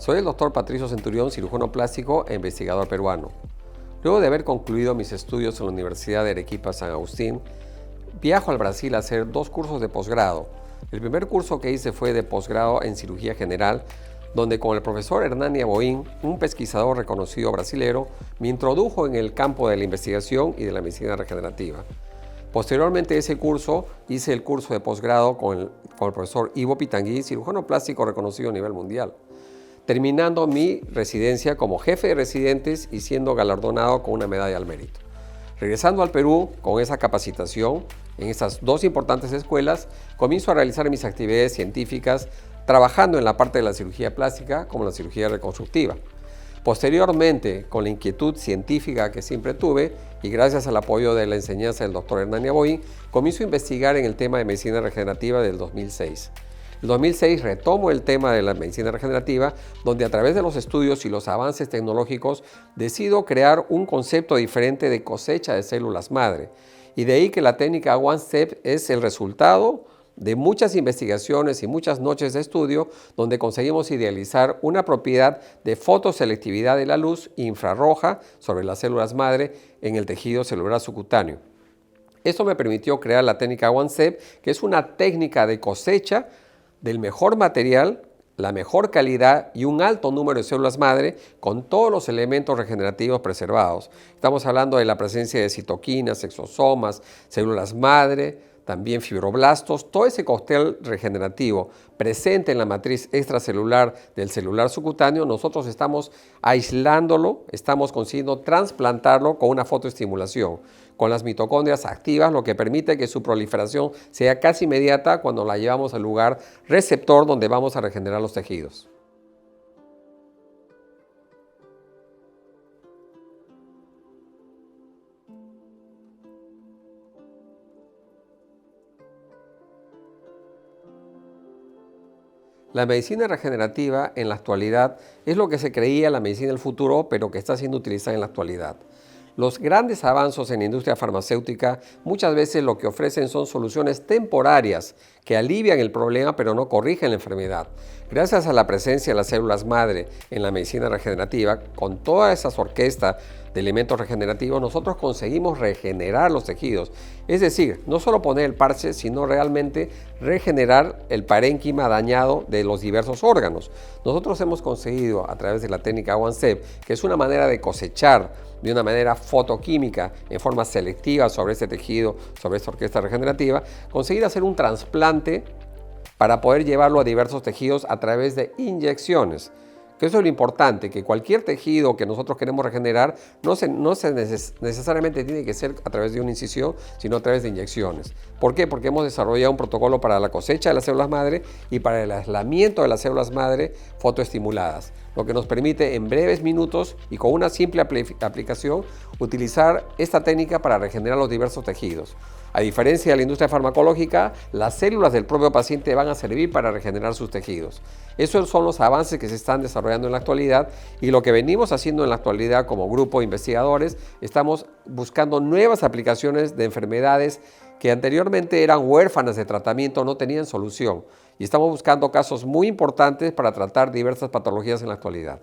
Soy el doctor Patricio Centurión, cirujano plástico e investigador peruano. Luego de haber concluido mis estudios en la Universidad de Arequipa San Agustín, viajo al Brasil a hacer 2 cursos de posgrado. El primer curso que hice fue de posgrado en cirugía general, donde con el profesor Hernani Aboim, un pesquisador reconocido brasilero, me introdujo en el campo de la investigación y de la medicina regenerativa. Posteriormente a ese curso, hice el curso de posgrado con el profesor Ivo Pitangui, cirujano plástico reconocido a nivel mundial, terminando mi residencia como jefe de residentes y siendo galardonado con una medalla al mérito. Regresando al Perú con esa capacitación en estas 2 importantes escuelas, comienzo a realizar mis actividades científicas trabajando en la parte de la cirugía plástica como la cirugía reconstructiva. Posteriormente, con la inquietud científica que siempre tuve y gracias al apoyo de la enseñanza del doctor Hernani Aboim, comienzo a investigar en el tema de medicina regenerativa del 2006. En el 2006 retomo el tema de la medicina regenerativa, donde a través de los estudios y los avances tecnológicos decido crear un concepto diferente de cosecha de células madre. Y de ahí que la técnica One Step es el resultado de muchas investigaciones y muchas noches de estudio donde conseguimos idealizar una propiedad de fotoselectividad de la luz infrarroja sobre las células madre en el tejido celular subcutáneo. Esto me permitió crear la técnica One Step, que es una técnica de cosecha del mejor material, la mejor calidad y un alto número de células madre con todos los elementos regenerativos preservados. Estamos hablando de la presencia de citoquinas, exosomas, células madre, también fibroblastos, todo ese cóctel regenerativo presente en la matriz extracelular del celular subcutáneo, nosotros estamos aislándolo, estamos consiguiendo trasplantarlo con una fotoestimulación, con las mitocondrias activas, lo que permite que su proliferación sea casi inmediata cuando la llevamos al lugar receptor donde vamos a regenerar los tejidos. La medicina regenerativa en la actualidad es lo que se creía la medicina del futuro, pero que está siendo utilizada en la actualidad. Los grandes avances en la industria farmacéutica muchas veces lo que ofrecen son soluciones temporarias que alivian el problema pero no corrigen la enfermedad. Gracias a la presencia de las células madre en la medicina regenerativa, con todas esas orquestas de elementos regenerativos, nosotros conseguimos regenerar los tejidos. Es decir, no solo poner el parche, sino realmente regenerar el parénquima dañado de los diversos órganos. Nosotros hemos conseguido a través de la técnica One Step, que es una manera de cosechar de una manera fotoquímica en forma selectiva sobre ese tejido, sobre esta orquesta regenerativa, conseguir hacer un trasplante para poder llevarlo a diversos tejidos a través de inyecciones. Que eso es lo importante, que cualquier tejido que nosotros queremos regenerar no necesariamente tiene que ser a través de una incisión, sino a través de inyecciones. ¿Por qué? Porque hemos desarrollado un protocolo para la cosecha de las células madre y para el aislamiento de las células madre fotoestimuladas, lo que nos permite en breves minutos y con una simple aplicación utilizar esta técnica para regenerar los diversos tejidos. A diferencia de la industria farmacológica, las células del propio paciente van a servir para regenerar sus tejidos. Esos son los avances que se están desarrollando en la actualidad y lo que venimos haciendo en la actualidad como grupo de investigadores, estamos buscando nuevas aplicaciones de enfermedades que anteriormente eran huérfanas de tratamiento, no tenían solución. Y estamos buscando casos muy importantes para tratar diversas patologías en la actualidad.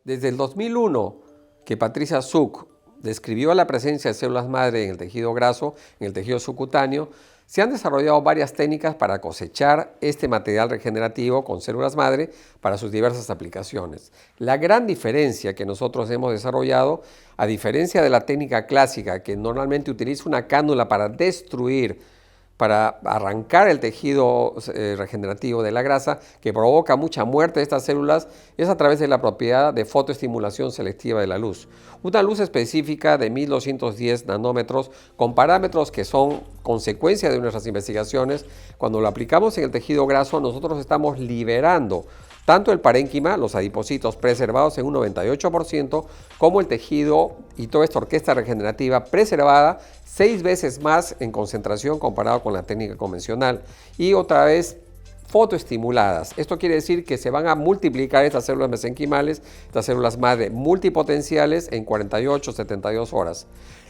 Desde el 2001, que Patricia Zuck describió la presencia de células madre en el tejido graso, en el tejido subcutáneo, se han desarrollado varias técnicas para cosechar este material regenerativo con células madre para sus diversas aplicaciones. La gran diferencia que nosotros hemos desarrollado, a diferencia de la técnica clásica que normalmente utiliza una cánula para destruir, para arrancar el tejido regenerativo de la grasa que provoca mucha muerte de estas células, es a través de la propiedad de fotoestimulación selectiva de la luz. Una luz específica de 1210 nanómetros con parámetros que son consecuencia de nuestras investigaciones. Cuando lo aplicamos en el tejido graso, nosotros estamos liberando tanto el parénquima, los adipocitos preservados en un 98%, como el tejido y toda esta orquesta regenerativa preservada 6 veces más en concentración comparado con la técnica convencional. Y otra vez fotoestimuladas. Esto quiere decir que se van a multiplicar estas células mesenquimales, estas células madre multipotenciales en 48-72 horas.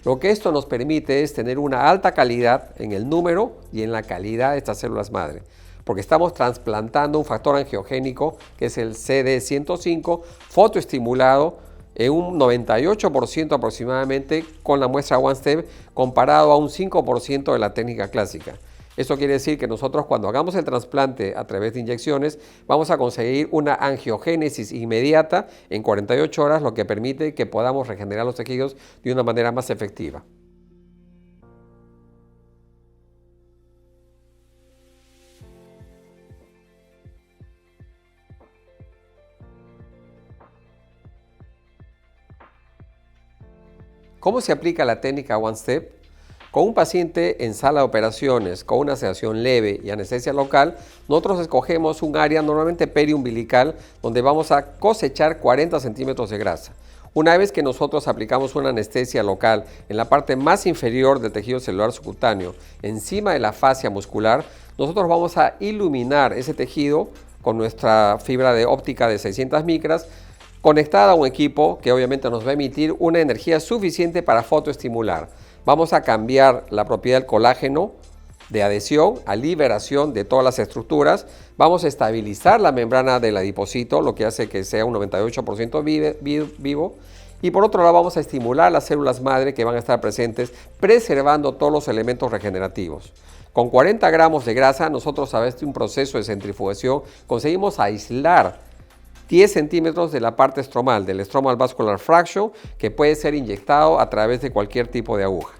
Lo que esto nos permite es tener una alta calidad en el número y en la calidad de estas células madre, porque estamos trasplantando un factor angiogénico que es el CD105 fotoestimulado en un 98% aproximadamente con la muestra OneStep comparado a un 5% de la técnica clásica. Esto quiere decir que nosotros cuando hagamos el trasplante a través de inyecciones vamos a conseguir una angiogénesis inmediata en 48 horas, lo que permite que podamos regenerar los tejidos de una manera más efectiva. ¿Cómo se aplica la técnica OneStep? Con un paciente en sala de operaciones con una sedación leve y anestesia local, nosotros escogemos un área normalmente periumbilical donde vamos a cosechar 40 centímetros de grasa. Una vez que nosotros aplicamos una anestesia local en la parte más inferior del tejido celular subcutáneo, encima de la fascia muscular, nosotros vamos a iluminar ese tejido con nuestra fibra de óptica de 600 micras, conectada a un equipo que obviamente nos va a emitir una energía suficiente para fotoestimular. Vamos a cambiar la propiedad del colágeno de adhesión a liberación de todas las estructuras. Vamos a estabilizar la membrana del adipocito, lo que hace que sea un 98% vivo. Y por otro lado vamos a estimular las células madre que van a estar presentes, preservando todos los elementos regenerativos. Con 40 gramos de grasa, nosotros a través de un proceso de centrifugación conseguimos aislar 10 centímetros de la parte estromal, del stromal vascular fraction, que puede ser inyectado a través de cualquier tipo de aguja.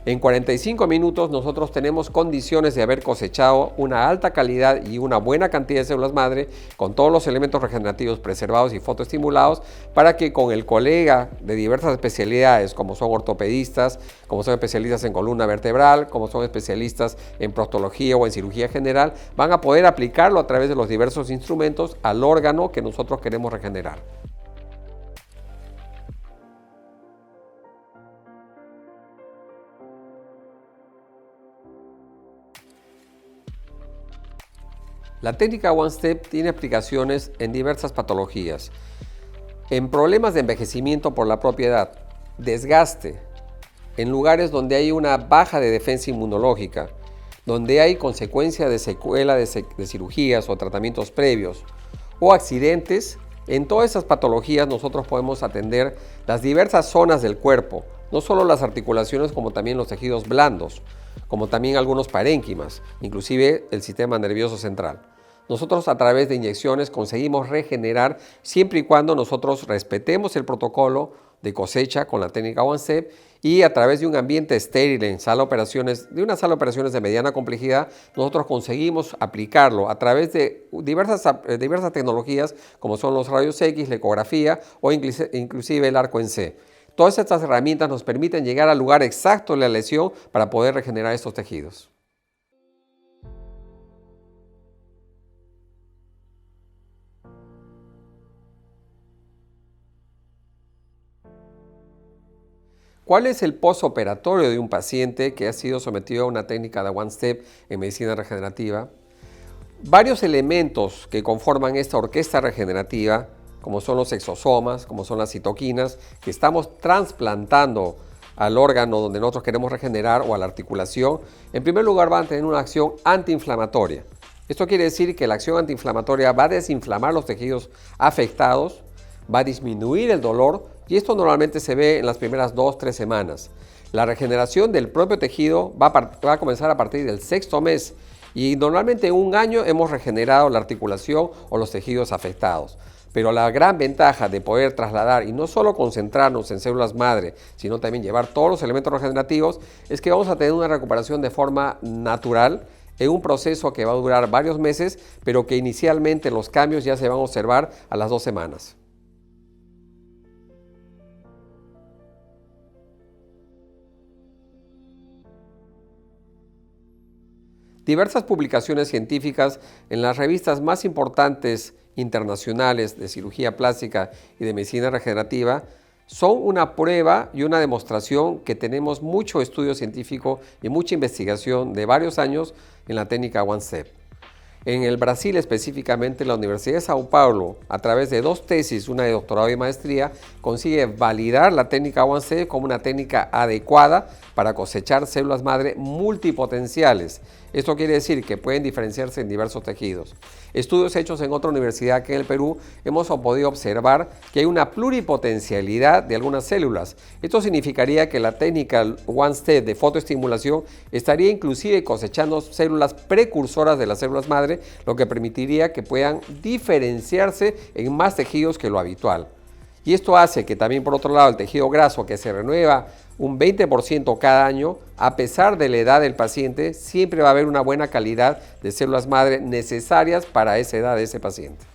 En 45 minutos nosotros tenemos condiciones de haber cosechado una alta calidad y una buena cantidad de células madre con todos los elementos regenerativos preservados y fotoestimulados para que con el colega de diversas especialidades como son ortopedistas, como son especialistas en columna vertebral, como son especialistas en proctología o en cirugía general, van a poder aplicarlo a través de los diversos instrumentos al órgano que nosotros queremos regenerar. La técnica OneStep tiene aplicaciones en diversas patologías, en problemas de envejecimiento por la propia edad, desgaste, en lugares donde hay una baja de defensa inmunológica, donde hay consecuencia de secuela de cirugías o tratamientos previos, o accidentes. En todas esas patologías nosotros podemos atender las diversas zonas del cuerpo, no solo las articulaciones como también los tejidos blandos, como también algunos parénquimas, inclusive el sistema nervioso central. Nosotros a través de inyecciones conseguimos regenerar siempre y cuando nosotros respetemos el protocolo de cosecha con la técnica OneStep y a través de un ambiente estéril en sala de operaciones, de una sala de operaciones de mediana complejidad, nosotros conseguimos aplicarlo a través de diversas tecnologías como son los rayos X, la ecografía o inclusive el arco en C. Todas estas herramientas nos permiten llegar al lugar exacto de la lesión para poder regenerar estos tejidos. ¿Cuál es el postoperatorio de un paciente que ha sido sometido a una técnica de OneStep en medicina regenerativa? Varios elementos que conforman esta orquesta regenerativa, como son los exosomas, como son las citoquinas, que estamos trasplantando al órgano donde nosotros queremos regenerar o a la articulación, en primer lugar van a tener una acción antiinflamatoria. Esto quiere decir que la acción antiinflamatoria va a desinflamar los tejidos afectados, va a disminuir el dolor y esto normalmente se ve en las primeras 2-3 semanas. La regeneración del propio tejido va a comenzar a partir del 6º mes y normalmente en un año hemos regenerado la articulación o los tejidos afectados. Pero la gran ventaja de poder trasladar y no solo concentrarnos en células madre, sino también llevar todos los elementos regenerativos, es que vamos a tener una recuperación de forma natural en un proceso que va a durar varios meses, pero que inicialmente los cambios ya se van a observar a las 2 semanas. Diversas publicaciones científicas en las revistas más importantes internacionales de cirugía plástica y de medicina regenerativa son una prueba y una demostración que tenemos mucho estudio científico y mucha investigación de varios años en la técnica OneStep. En el Brasil, específicamente en la Universidad de Sao Paulo, a través de 2 tesis, una de doctorado y maestría, consigue validar la técnica OneStep como una técnica adecuada para cosechar células madre multipotenciales. Esto quiere decir que pueden diferenciarse en diversos tejidos. Estudios hechos en otra universidad aquí en el Perú, hemos podido observar que hay una pluripotencialidad de algunas células. Esto significaría que la técnica OneStep de fotoestimulación estaría inclusive cosechando células precursoras de las células madre, lo que permitiría que puedan diferenciarse en más tejidos que lo habitual. Y esto hace que también, por otro lado, el tejido graso, que se renueva un 20% cada año, a pesar de la edad del paciente, siempre va a haber una buena calidad de células madre necesarias para esa edad de ese paciente.